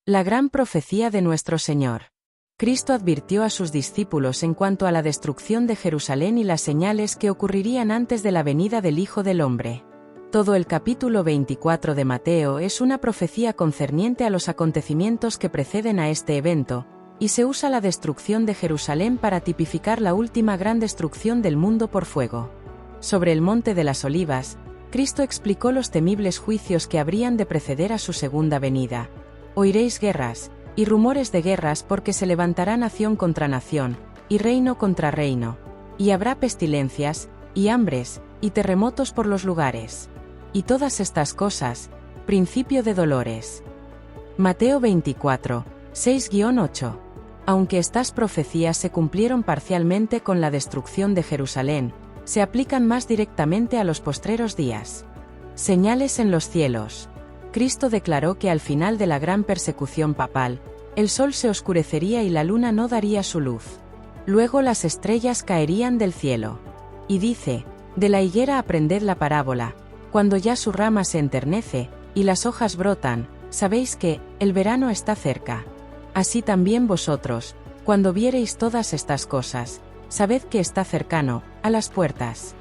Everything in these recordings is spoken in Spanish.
La gran profecía de nuestro Señor. Cristo advirtió a sus discípulos en cuanto a la destrucción de Jerusalén y las señales que ocurrirían antes de la venida del Hijo del Hombre. Todo el capítulo 24 de Mateo es una profecía concerniente a los acontecimientos que preceden a este evento, y se usa la destrucción de Jerusalén para tipificar la última gran destrucción del mundo por fuego. Sobre el Monte de las Olivas, Cristo explicó los temibles juicios que habrían de preceder a su segunda venida. Oiréis guerras y rumores de guerras, porque se levantará nación contra nación, y reino contra reino, y habrá pestilencias, y hambres, y terremotos por los lugares. Y todas estas cosas, principio de dolores. Mateo 24, 6-8. Aunque estas profecías se cumplieron parcialmente con la destrucción de Jerusalén, se aplican más directamente a los postreros días. Señales en los cielos. Cristo declaró que al final de la gran persecución papal, el sol se oscurecería y la luna no daría su luz. Luego las estrellas caerían del cielo. Y dice: de la higuera aprended la parábola, cuando ya su rama se enternece, y las hojas brotan, sabéis que el verano está cerca. Así también vosotros, cuando viereis todas estas cosas, sabed que está cercano, a las puertas.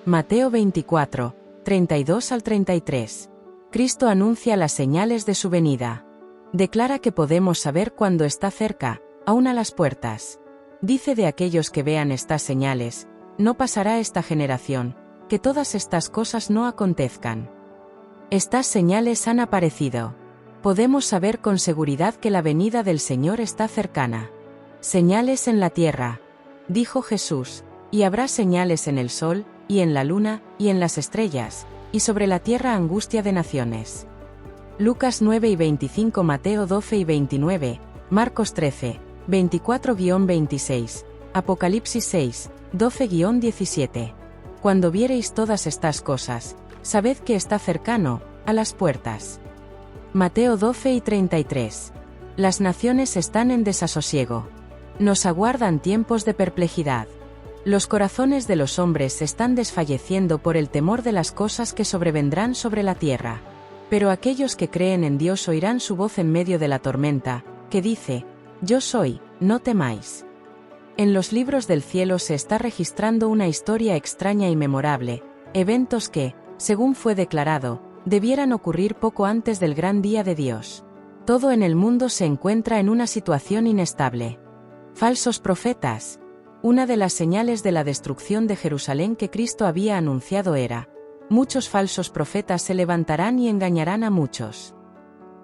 Mateo 24, 32-33. Cristo anuncia las señales de su venida. Declara que podemos saber cuándo está cerca, aún a las puertas. Dice de aquellos que vean estas señales: no pasará esta generación, que todas estas cosas no acontezcan. Estas señales han aparecido. Podemos saber con seguridad que la venida del Señor está cercana. Señales en la tierra. Dijo Jesús: y habrá señales en el sol, y en la luna, y en las estrellas, y sobre la tierra angustia de naciones. Lucas 9-25, Mateo 12-29, Marcos 13, 24-26, Apocalipsis 6, 12-17. Cuando viereis todas estas cosas, sabed que está cercano, a las puertas. Mateo 12-33. Las naciones están en desasosiego. Nos aguardan tiempos de perplejidad. Los corazones de los hombres se están desfalleciendo por el temor de las cosas que sobrevendrán sobre la tierra. Pero aquellos que creen en Dios oirán su voz en medio de la tormenta, que dice: yo soy, no temáis. En los libros del cielo se está registrando una historia extraña y memorable, eventos que, según fue declarado, debieran ocurrir poco antes del gran día de Dios. Todo en el mundo se encuentra en una situación inestable. Falsos profetas. Una de las señales de la destrucción de Jerusalén que Cristo había anunciado era: muchos falsos profetas se levantarán y engañarán a muchos.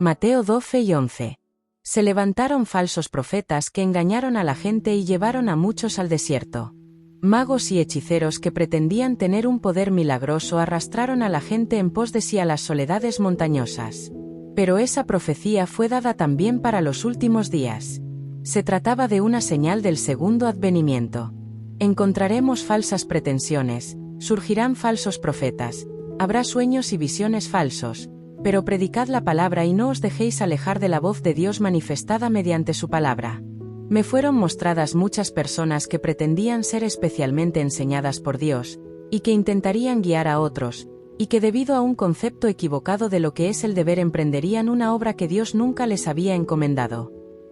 Mateo 12-11. Se levantaron falsos profetas que engañaron a la gente y llevaron a muchos al desierto. Magos y hechiceros que pretendían tener un poder milagroso arrastraron a la gente en pos de sí a las soledades montañosas. Pero esa profecía fue dada también para los últimos días. Se trataba de una señal del segundo advenimiento. Encontraremos falsas pretensiones, surgirán falsos profetas, habrá sueños y visiones falsos, pero predicad la palabra y no os dejéis alejar de la voz de Dios manifestada mediante su palabra. Me fueron mostradas muchas personas que pretendían ser especialmente enseñadas por Dios, y que intentarían guiar a otros, y que debido a un concepto equivocado de lo que es el deber emprenderían una obra que Dios nunca les había encomendado.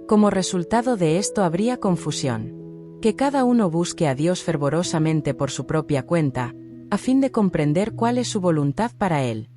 Como resultado de esto habría confusión. Que cada uno busque a Dios fervorosamente por su propia cuenta, a fin de comprender cuál es su voluntad para él.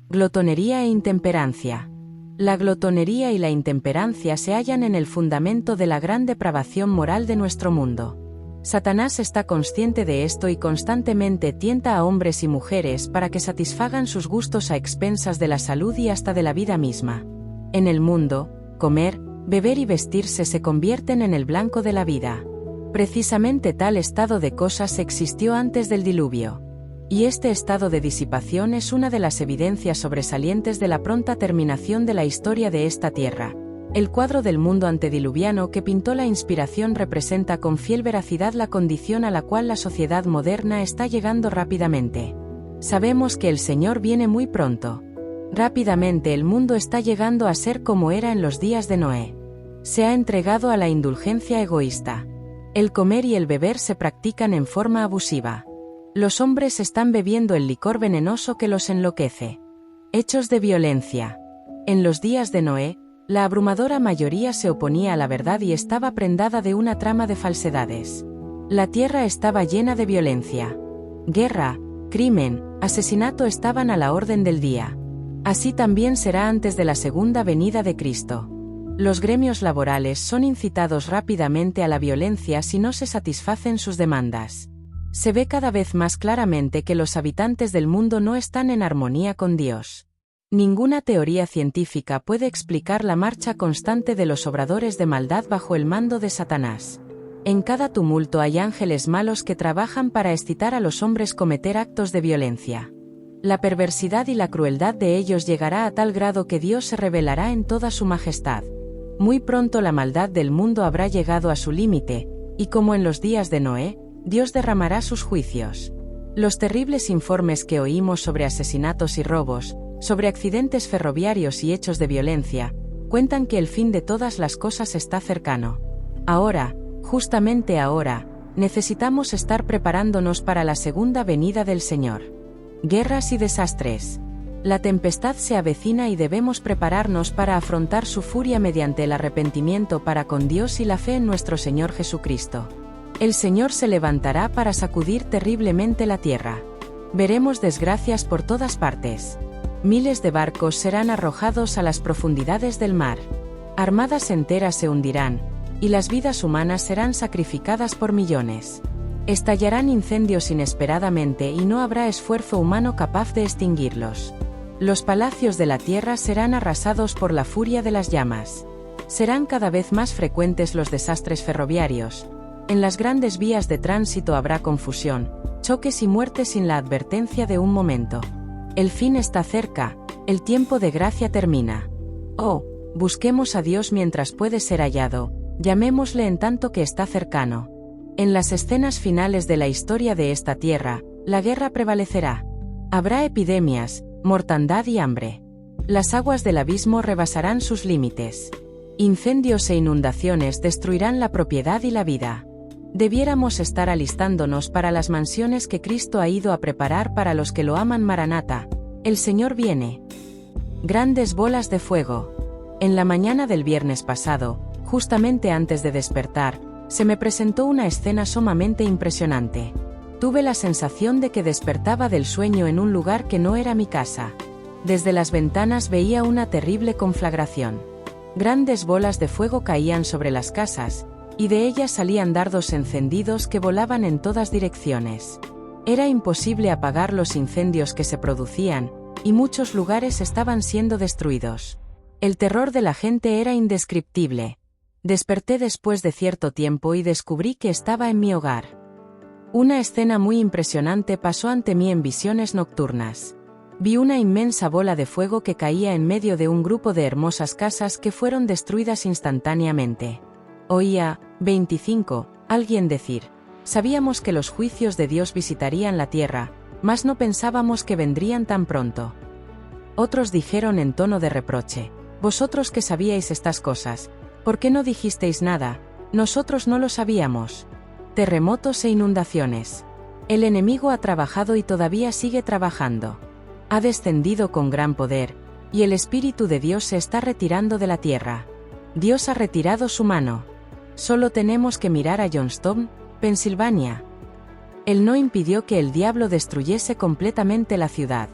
Glotonería e intemperancia. La glotonería y la intemperancia se hallan en el fundamento de la gran depravación moral de nuestro mundo. Satanás está consciente de esto y constantemente tienta a hombres y mujeres para que satisfagan sus gustos a expensas de la salud y hasta de la vida misma. En el mundo, comer, beber y vestirse se convierten en el blanco de la vida. Precisamente tal estado de cosas existió antes del diluvio. Y este estado de disipación es una de las evidencias sobresalientes de la pronta terminación de la historia de esta tierra. El cuadro del mundo antediluviano que pintó la inspiración representa con fiel veracidad la condición a la cual la sociedad moderna está llegando rápidamente. Sabemos que el Señor viene muy pronto. Rápidamente el mundo está llegando a ser como era en los días de Noé. Se ha entregado a la indulgencia egoísta. El comer y el beber se practican en forma abusiva. Los hombres están bebiendo el licor venenoso que los enloquece. Hechos de violencia. En los días de Noé, La abrumadora mayoría se oponía a la verdad y estaba prendada de una trama de falsedades. La tierra estaba llena de violencia. Guerra, crimen, asesinato estaban a la orden del día. Así también será antes de la segunda venida de Cristo. Los gremios laborales son incitados rápidamente a la violencia si no se satisfacen sus demandas. Se ve cada vez más claramente que los habitantes del mundo no están en armonía con Dios. Ninguna teoría científica puede explicar la marcha constante de los obradores de maldad bajo el mando de Satanás. En cada tumulto hay ángeles malos que trabajan para excitar a los hombres a cometer actos de violencia. La perversidad y la crueldad de ellos llegará a tal grado que Dios se revelará en toda su majestad. Muy pronto la maldad del mundo habrá llegado a su límite, y como en los días de Noé, Dios derramará sus juicios. Los terribles informes que oímos sobre asesinatos y robos, sobre accidentes ferroviarios y hechos de violencia, cuentan que el fin de todas las cosas está cercano. Ahora, justamente ahora, necesitamos estar preparándonos para la segunda venida del Señor. Guerras y desastres. La tempestad se avecina y debemos prepararnos para afrontar su furia mediante el arrepentimiento para con Dios y la fe en nuestro Señor Jesucristo. El Señor se levantará para sacudir terriblemente la tierra. Veremos desgracias por todas partes. Miles de barcos serán arrojados a las profundidades del mar. Armadas enteras se hundirán, y las vidas humanas serán sacrificadas por millones. Estallarán incendios inesperadamente y no habrá esfuerzo humano capaz de extinguirlos. Los palacios de la tierra serán arrasados por la furia de las llamas. Serán cada vez más frecuentes los desastres ferroviarios. En las grandes vías de tránsito habrá confusión, choques y muertes sin la advertencia de un momento. El fin está cerca, el tiempo de gracia termina. Oh, busquemos a Dios mientras puede ser hallado, llamémosle en tanto que está cercano. En las escenas finales de la historia de esta tierra, la guerra prevalecerá. Habrá epidemias, mortandad y hambre. Las aguas del abismo rebasarán sus límites. Incendios e inundaciones destruirán la propiedad y la vida. Debiéramos estar alistándonos para las mansiones que Cristo ha ido a preparar para los que lo aman. Maranata, el Señor viene. Grandes bolas de fuego. En la mañana del viernes pasado, justamente antes de despertar, se me presentó una escena sumamente impresionante. Tuve la sensación de que despertaba del sueño en un lugar que no era mi casa. Desde las ventanas veía una terrible conflagración. Grandes bolas de fuego caían sobre las casas, y de ellas salían dardos encendidos que volaban en todas direcciones. Era imposible apagar los incendios que se producían, y muchos lugares estaban siendo destruidos. El terror de la gente era indescriptible. Desperté después de cierto tiempo y descubrí que estaba en mi hogar. Una escena muy impresionante pasó ante mí en visiones nocturnas. Vi una inmensa bola de fuego que caía en medio de un grupo de hermosas casas que fueron destruidas instantáneamente. Oía, 25, alguien decir: sabíamos que los juicios de Dios visitarían la tierra, mas no pensábamos que vendrían tan pronto. Otros dijeron en tono de reproche: vosotros que sabíais estas cosas, ¿por qué no dijisteis nada? Nosotros no lo sabíamos. Terremotos e inundaciones. El enemigo ha trabajado y todavía sigue trabajando. Ha descendido con gran poder, y el Espíritu de Dios se está retirando de la tierra. Dios ha retirado su mano. Solo tenemos que mirar a Johnstown, Pensilvania. Él no impidió que el diablo destruyese completamente la ciudad.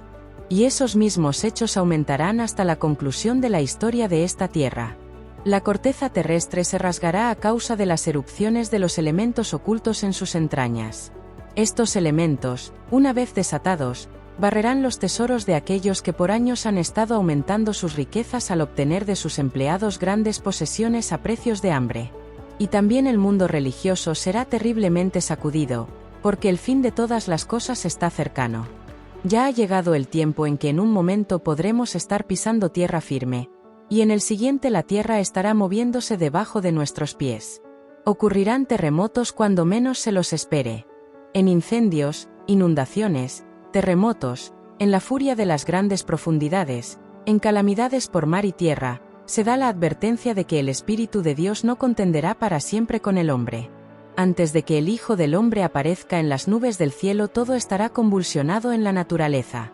Y esos mismos hechos aumentarán hasta la conclusión de la historia de esta tierra. La corteza terrestre se rasgará a causa de las erupciones de los elementos ocultos en sus entrañas. Estos elementos, una vez desatados, barrerán los tesoros de aquellos que por años han estado aumentando sus riquezas al obtener de sus empleados grandes posesiones a precios de hambre. Y también el mundo religioso será terriblemente sacudido, porque el fin de todas las cosas está cercano. Ya ha llegado el tiempo en que en un momento podremos estar pisando tierra firme, y en el siguiente la tierra estará moviéndose debajo de nuestros pies. Ocurrirán terremotos cuando menos se los espere. En incendios, inundaciones, terremotos, en la furia de las grandes profundidades, en calamidades por mar y tierra, se da la advertencia de que el Espíritu de Dios no contenderá para siempre con el hombre. Antes de que el Hijo del Hombre aparezca en las nubes del cielo, todo estará convulsionado en la naturaleza.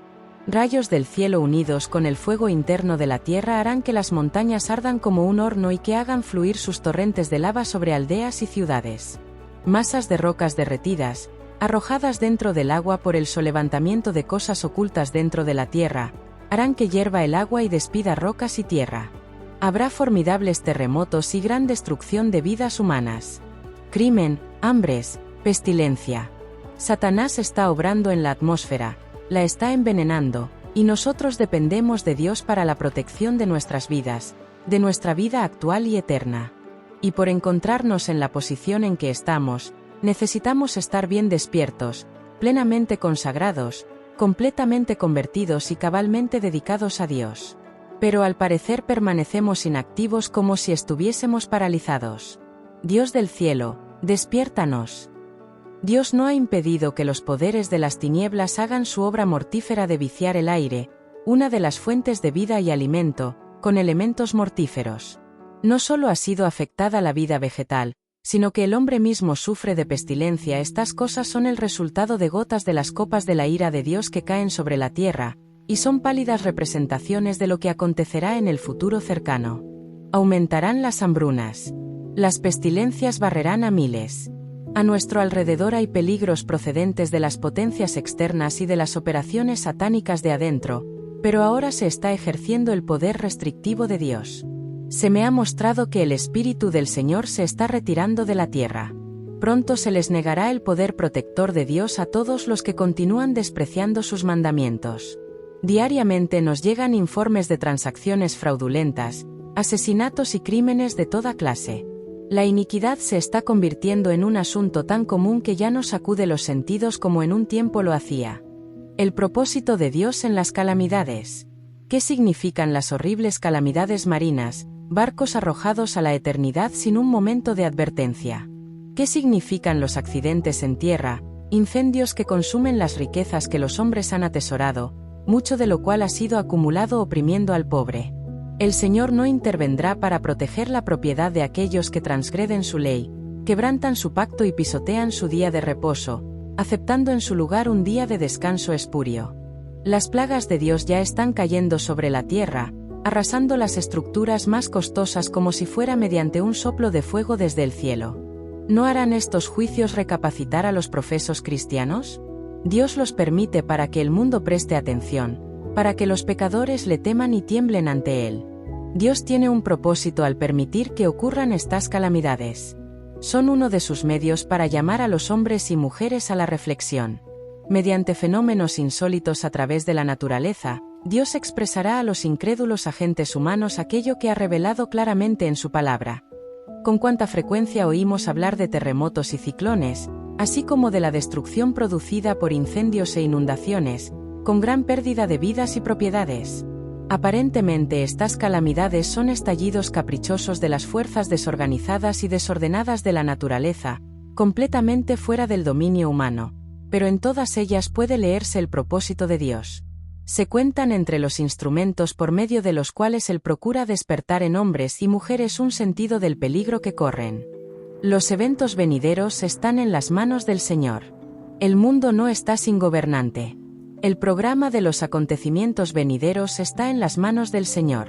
Rayos del cielo unidos con el fuego interno de la tierra harán que las montañas ardan como un horno y que hagan fluir sus torrentes de lava sobre aldeas y ciudades. Masas de rocas derretidas, arrojadas dentro del agua por el solevantamiento de cosas ocultas dentro de la tierra, harán que hierva el agua y despida rocas y tierra. Habrá formidables terremotos y gran destrucción de vidas humanas. Crimen, hambres, pestilencia. Satanás está obrando en la atmósfera, la está envenenando, y nosotros dependemos de Dios para la protección de nuestras vidas, de nuestra vida actual y eterna. Y por encontrarnos en la posición en que estamos, necesitamos estar bien despiertos, plenamente consagrados, completamente convertidos y cabalmente dedicados a Dios. Pero al parecer permanecemos inactivos como si estuviésemos paralizados. Dios del cielo, despiértanos. Dios no ha impedido que los poderes de las tinieblas hagan su obra mortífera de viciar el aire, una de las fuentes de vida y alimento, con elementos mortíferos. No solo ha sido afectada la vida vegetal, sino que el hombre mismo sufre de pestilencia. Estas cosas son el resultado de gotas de las copas de la ira de Dios que caen sobre la tierra, y son pálidas representaciones de lo que acontecerá en el futuro cercano. Aumentarán las hambrunas. Las pestilencias barrerán a miles. A nuestro alrededor hay peligros procedentes de las potencias externas y de las operaciones satánicas de adentro, pero ahora se está ejerciendo el poder restrictivo de Dios. Se me ha mostrado que el Espíritu del Señor se está retirando de la tierra. Pronto se les negará el poder protector de Dios a todos los que continúan despreciando sus mandamientos. Diariamente nos llegan informes de transacciones fraudulentas, asesinatos y crímenes de toda clase. La iniquidad se está convirtiendo en un asunto tan común que ya no sacude los sentidos como en un tiempo lo hacía. El propósito de Dios en las calamidades. ¿Qué significan las horribles calamidades marinas, barcos arrojados a la eternidad sin un momento de advertencia? ¿Qué significan los accidentes en tierra, incendios que consumen las riquezas que los hombres han atesorado, mucho de lo cual ha sido acumulado oprimiendo al pobre? El Señor no intervendrá para proteger la propiedad de aquellos que transgreden su ley, quebrantan su pacto y pisotean su día de reposo, aceptando en su lugar un día de descanso espurio. Las plagas de Dios ya están cayendo sobre la tierra, arrasando las estructuras más costosas como si fuera mediante un soplo de fuego desde el cielo. ¿No harán estos juicios recapacitar a los profesos cristianos? Dios los permite para que el mundo preste atención, para que los pecadores le teman y tiemblen ante Él. Dios tiene un propósito al permitir que ocurran estas calamidades. Son uno de sus medios para llamar a los hombres y mujeres a la reflexión. Mediante fenómenos insólitos a través de la naturaleza, Dios expresará a los incrédulos agentes humanos aquello que ha revelado claramente en su palabra. Con cuánta frecuencia oímos hablar de terremotos y ciclones, así como de la destrucción producida por incendios e inundaciones, con gran pérdida de vidas y propiedades. Aparentemente estas calamidades son estallidos caprichosos de las fuerzas desorganizadas y desordenadas de la naturaleza, completamente fuera del dominio humano, pero en todas ellas puede leerse el propósito de Dios. Se cuentan entre los instrumentos por medio de los cuales Él procura despertar en hombres y mujeres un sentido del peligro que corren. Los eventos venideros están en las manos del Señor. El mundo no está sin gobernante. El programa de los acontecimientos venideros está en las manos del Señor.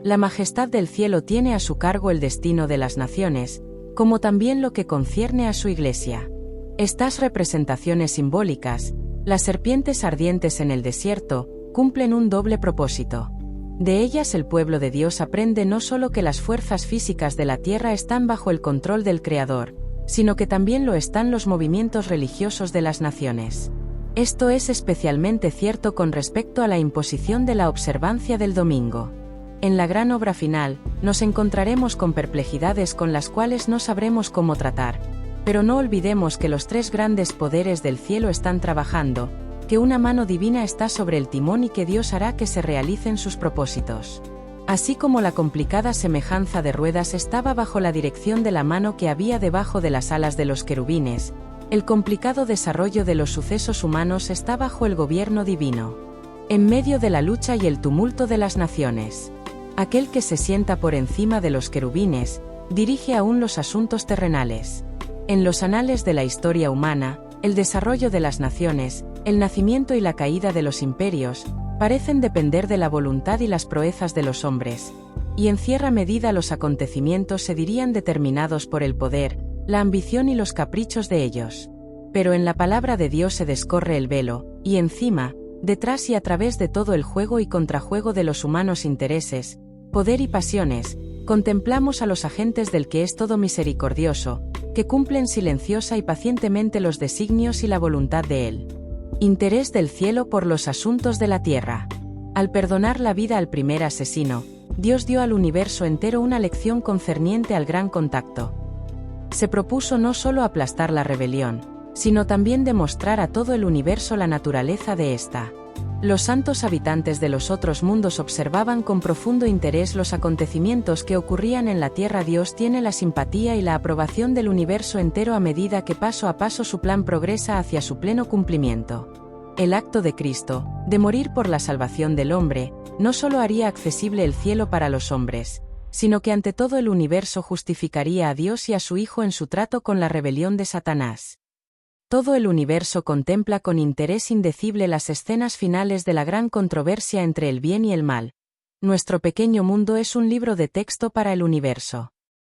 La majestad del cielo tiene a su cargo el destino de las naciones, como también lo que concierne a su iglesia. Estas representaciones simbólicas, las serpientes ardientes en el desierto, cumplen un doble propósito. De ellas el pueblo de Dios aprende no solo que las fuerzas físicas de la tierra están bajo el control del Creador, sino que también lo están los movimientos religiosos de las naciones. Esto es especialmente cierto con respecto a la imposición de la observancia del domingo. En la gran obra final, nos encontraremos con perplejidades con las cuales no sabremos cómo tratar, pero no olvidemos que los tres grandes poderes del cielo están trabajando, que una mano divina está sobre el timón y que Dios hará que se realicen sus propósitos. Así como la complicada semejanza de ruedas estaba bajo la dirección de la mano que había debajo de las alas de los querubines, el complicado desarrollo de los sucesos humanos está bajo el gobierno divino. En medio de la lucha y el tumulto de las naciones, aquel que se sienta por encima de los querubines, dirige aún los asuntos terrenales. En los anales de la historia humana, el desarrollo de las naciones, el nacimiento y la caída de los imperios, Parecen depender de la voluntad y las proezas de los hombres, y en cierta medida los acontecimientos se dirían determinados por el poder, la ambición y los caprichos de ellos. Pero en la palabra de Dios se descorre el velo, y encima, detrás y a través de todo el juego y contrajuego de los humanos intereses, poder y pasiones, contemplamos a los agentes del que es todo misericordioso, que cumplen silenciosa y pacientemente los designios y la voluntad de Él. Interés del cielo por los asuntos de la tierra. Al perdonar la vida al primer asesino, Dios dio al universo entero una lección concerniente al gran contacto. Se propuso no solo aplastar la rebelión, sino también demostrar a todo el universo la naturaleza de ésta. Los santos habitantes de los otros mundos observaban con profundo interés los acontecimientos que ocurrían en la tierra. Dios tiene la simpatía y la aprobación del universo entero a medida que paso a paso su plan progresa hacia su pleno cumplimiento. El acto de Cristo, de morir por la salvación del hombre, no solo haría accesible el cielo para los hombres, sino que ante todo el universo justificaría a Dios y a su Hijo en su trato con la rebelión de Satanás. Todo el universo contempla con interés indecible las escenas finales de la gran controversia entre el bien y el mal. Nuestro pequeño mundo es un libro de texto para el universo.